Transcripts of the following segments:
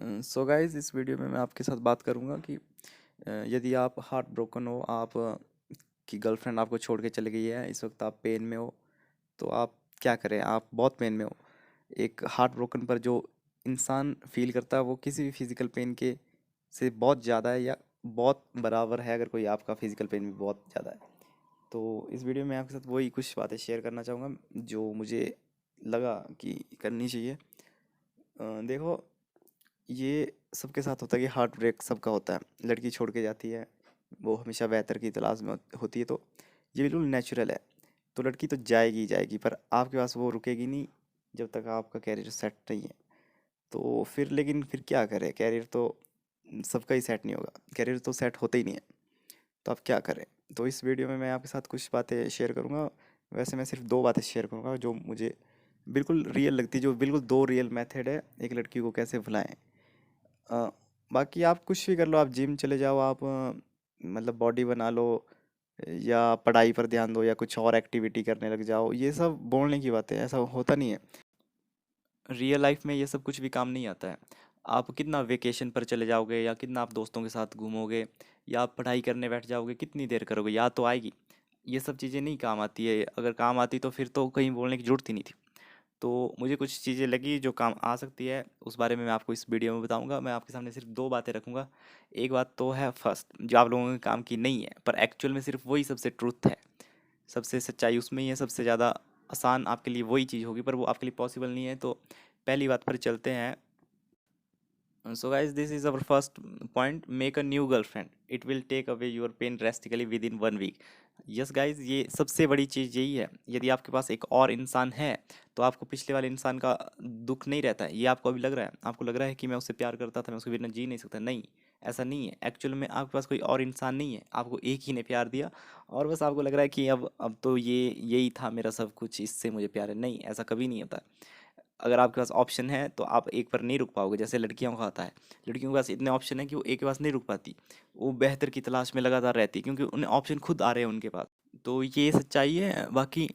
So guys, इस video में मैं आपके साथ बात करूंगा कि यदि आप हार्ट ब्रोकन हो, आप की गर्लफ्रेंड आपको छोड़ के चली गई है, इस वक्त आप पेन में हो, तो आप क्या करें। आप बहुत पेन में हो। एक हार्ट ब्रोकन पर जो इंसान फील करता है वो किसी भी फिजिकल पेन के से बहुत ज़्यादा है या बहुत बराबर है, अगर कोई आपका फिजिकल पेन भी बहुत ज़्यादा है। तो इस वीडियो में आपके साथ वही कुछ बातें शेयर करना चाहूँगा जो मुझे लगा कि करनी चाहिए। देखो, ये सबके साथ होता है कि हार्ट ब्रेक सबका होता है। लड़की छोड़ के जाती है, वो हमेशा बेहतर की तलाश में होती है, तो ये बिल्कुल नेचुरल है। तो लड़की तो जाएगी ही जाएगी, पर आपके पास वो रुकेगी नहीं जब तक आपका कैरियर सेट नहीं है। तो फिर लेकिन फिर क्या करें, कैरियर तो सबका ही सेट नहीं होगा, कैरियर तो सेट होता ही नहीं है। तो आप क्या करें। तो इस वीडियो में मैं आपके साथ कुछ बातें शेयर करूँगा। वैसे मैं सिर्फ दो बातें शेयर करूँगा जो मुझे बिल्कुल रियल लगती है, जो बिल्कुल दो रियल मेथड है एक लड़की को कैसे भुलाएं। अ, बाकी आप कुछ भी कर लो, आप जिम चले जाओ, आप मतलब बॉडी बना लो, या पढ़ाई पर ध्यान दो, या कुछ और एक्टिविटी करने लग जाओ। ये सब बोलने की बातें हैं, ऐसा होता नहीं है। रियल लाइफ में ये सब कुछ भी काम नहीं आता है। आप कितना वेकेशन पर चले जाओगे, या कितना आप दोस्तों के साथ घूमोगे, या आप पढ़ाई करने बैठ जाओगे, कितनी देर करोगे, याद तो आएगी। ये सब चीज़ें नहीं काम आती है। अगर काम आती तो फिर तो कहीं बोलने की ज़रूरत ही नहीं थी। तो मुझे कुछ चीज़ें लगी जो काम आ सकती है, उस बारे में मैं आपको इस वीडियो में बताऊंगा। मैं आपके सामने सिर्फ दो बातें रखूंगा। एक बात तो है फर्स्ट, जो आप लोगों के काम की नहीं है, पर एक्चुअल में सिर्फ वही सबसे ट्रूथ है, सबसे सच्चाई उसमें ही है, सबसे ज़्यादा आसान आपके लिए वही चीज़ होगी, पर वो आपके लिए पॉसिबल नहीं है। तो पहली बात पर चलते हैं। So guys, this is our first point. Make a new girlfriend. It will take away your pain drastically within 1 week. Yes guys, ये सबसे बड़ी चीज़ यही है। यदि आपके पास एक और इंसान है तो आपको पिछले वाले इंसान का दुख नहीं रहता है। ये आपको अभी लग रहा है, आपको लग रहा है कि मैं उससे प्यार करता था, मैं उसके बिना जी नहीं सकता। नहीं, ऐसा नहीं है। एक्चुअल में आपके पास कोई और इंसान नहीं है, आपको एक ही ने प्यार दिया, और बस आपको लग रहा है कि अब तो ये यही था मेरा सब कुछ, इससे मुझे प्यार है। नहीं, ऐसा कभी नहीं होता। अगर आपके पास ऑप्शन है तो आप एक पर नहीं रुक पाओगे, जैसे लड़कियों का होता है। लड़कियों के पास इतने ऑप्शन है कि वो एक के पास नहीं रुक पाती, वो बेहतर की तलाश में लगातार रहती है, क्योंकि उन्हें ऑप्शन खुद आ रहे हैं उनके पास। तो ये सच्चाई है बाकी।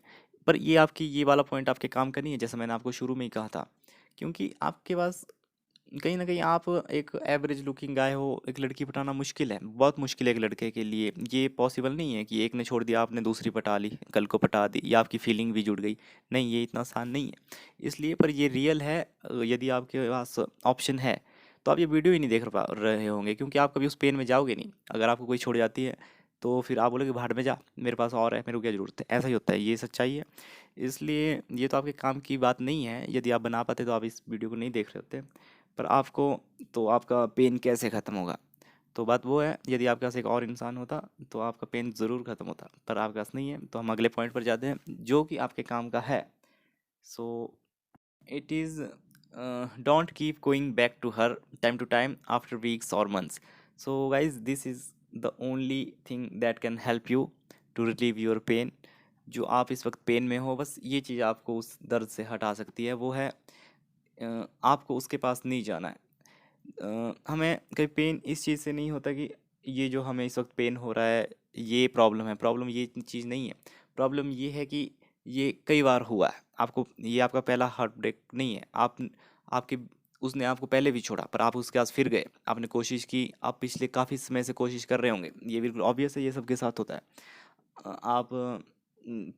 पर ये आपकी ये वाला पॉइंट आपके काम का नहीं है, जैसा मैंने आपको शुरू में ही कहा था। क्योंकि आपके पास कहीं न कहीं आप एक एवरेज लुकिंग गाय हो, एक लड़की पटाना मुश्किल है, बहुत मुश्किल है एक लड़के के लिए। ये पॉसिबल नहीं है कि एक ने छोड़ दिया, आपने दूसरी पटा ली, कल को पटा दी, या आपकी फीलिंग भी जुड़ गई। नहीं, ये इतना आसान नहीं है। इसलिए पर ये रियल है। यदि आपके पास ऑप्शन है, तो आप ये वीडियो ही नहीं देख पा रहे होंगे, क्योंकि आप कभी उस पेन में जाओगे नहीं। अगर आपको कोई छोड़ जाती है, तो फिर आप बोलोगे भाड़ में जा, मेरे पास और है, मेरे को क्या ज़रूरत है। ऐसा ही होता है, ये सच्चाई है। इसलिए ये तो आपके काम की बात नहीं है। यदि आप बना पाते तो आप इस वीडियो को नहीं देख रहे होते। पर आपको, तो आपका पेन कैसे ख़त्म होगा। तो बात वो है, यदि आपके पास एक और इंसान होता तो आपका पेन ज़रूर ख़त्म होता, पर आपके पास नहीं है। तो हम अगले पॉइंट पर जाते हैं जो कि आपके काम का है। So it is, don't keep going back to her time to time after weeks और months. So guys, this is the only thing that can help you to relieve your pain. जो आप इस वक्त पेन में हो, बस ये चीज़ आपको उस दर्द से हटा सकती है, वो है आपको उसके पास नहीं जाना है। हमें कहीं पेन इस चीज़ से नहीं होता कि ये जो हमें इस वक्त पेन हो रहा है, ये प्रॉब्लम है। प्रॉब्लम ये चीज़ नहीं है। प्रॉब्लम ये है कि ये कई बार हुआ है आपको। ये आपका पहला हार्ट ब्रेक नहीं है। आप आपके उसने आपको पहले भी छोड़ा, पर आप उसके पास फिर गए, आपने कोशिश की, आप पिछले काफ़ी समय से कोशिश कर रहे होंगे। ये बिल्कुल ऑब्वियस है, ये सबके साथ होता है। आप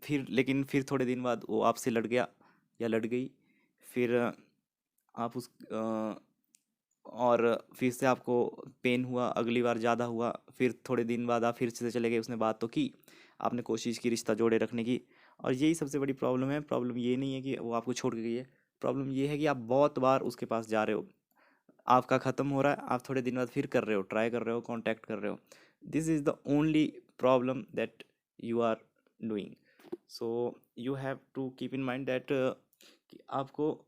फिर लेकिन फिर थोड़े दिन बाद वो आपसे लड़ गया या लड़ गई। फिर आप और फिर से आपको पेन हुआ, अगली बार ज़्यादा हुआ, फिर थोड़े दिन बाद आप फिर से चले गए, उसने बात तो की, आपने कोशिश की रिश्ता जोड़े रखने की। और यही सबसे बड़ी प्रॉब्लम है। प्रॉब्लम ये नहीं है कि वो आपको छोड़ के गई है, प्रॉब्लम ये है कि आप बहुत बार उसके पास जा रहे हो। आपका ख़त्म हो रहा है, आप थोड़े दिन बाद फिर कर रहे हो, ट्राई कर रहे हो, कांटेक्ट कर रहे हो। This is the only problem that you are doing. So you have to keep in mind that कि आपको,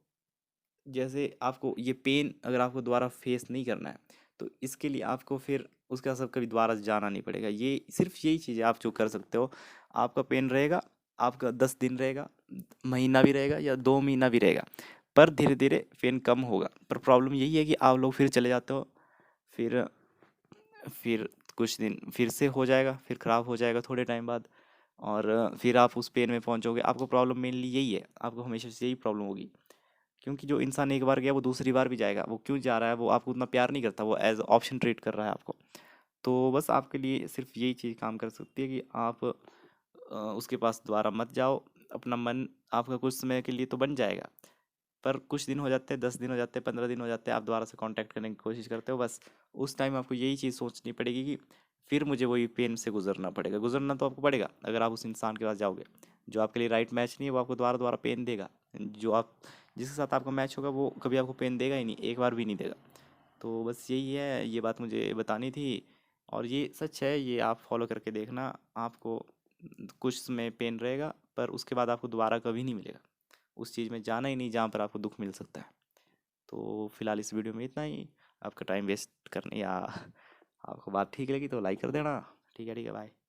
जैसे आपको ये पेन अगर आपको दोबारा फेस नहीं करना है, तो इसके लिए आपको फिर उसके साथ कभी दोबारा जाना नहीं पड़ेगा। ये सिर्फ यही चीज़ है आप जो कर सकते हो। आपका पेन रहेगा, आपका 10 दिन रहेगा, महीना भी रहेगा, या 2 महीना भी रहेगा, पर धीरे धीरे पेन कम होगा। पर प्रॉब्लम यही है कि आप लोग फिर चले जाते हो। फिर फिर कुछ दिन फिर से हो जाएगा, फिर ख़राब हो जाएगा थोड़े टाइम बाद, और फिर आप उस पेन में पहुंचोगे। आपको प्रॉब्लम मेनली यही है, आपको हमेशा से यही प्रॉब्लम होगी क्योंकि जो इंसान एक बार गया वो दूसरी बार भी जाएगा। वो क्यों जा रहा है? वो आपको उतना प्यार नहीं करता, वो एज ऑप्शन ट्रीट कर रहा है आपको। तो बस आपके लिए सिर्फ यही चीज़ काम कर सकती है कि आप उसके पास दोबारा मत जाओ। अपना मन आपका कुछ समय के लिए तो बन जाएगा, पर कुछ दिन हो जाते हैं, 10 दिन हो जाते हैं, 15 दिन हो जाते हैं, आप दोबारा से कांटेक्ट करने की कोशिश करते हो। बस उस टाइम आपको यही चीज़ सोचनी पड़ेगी कि फिर मुझे वही पेन से गुजरना पड़ेगा। गुजरना तो आपको पड़ेगा अगर आप उस इंसान के पास जाओगे। जो आपके लिए राइट मैच नहीं है वो आपको दोबारा दोबारा पेन देगा। जो आप जिसके साथ आपका मैच होगा वो कभी आपको पेन देगा ही नहीं, एक बार भी नहीं देगा। तो बस यही है, ये बात मुझे बतानी थी। और ये सच है, ये आप फॉलो करके देखना। आपको कुछ समय पेन रहेगा, पर उसके बाद आपको दोबारा कभी नहीं मिलेगा। उस चीज़ में जाना ही नहीं जहाँ पर आपको दुख मिल सकता है। तो फिलहाल इस वीडियो में इतना ही। आपका टाइम वेस्ट करने या आपको बात ठीक लगी तो लाइक कर देना। ठीक है, बाय।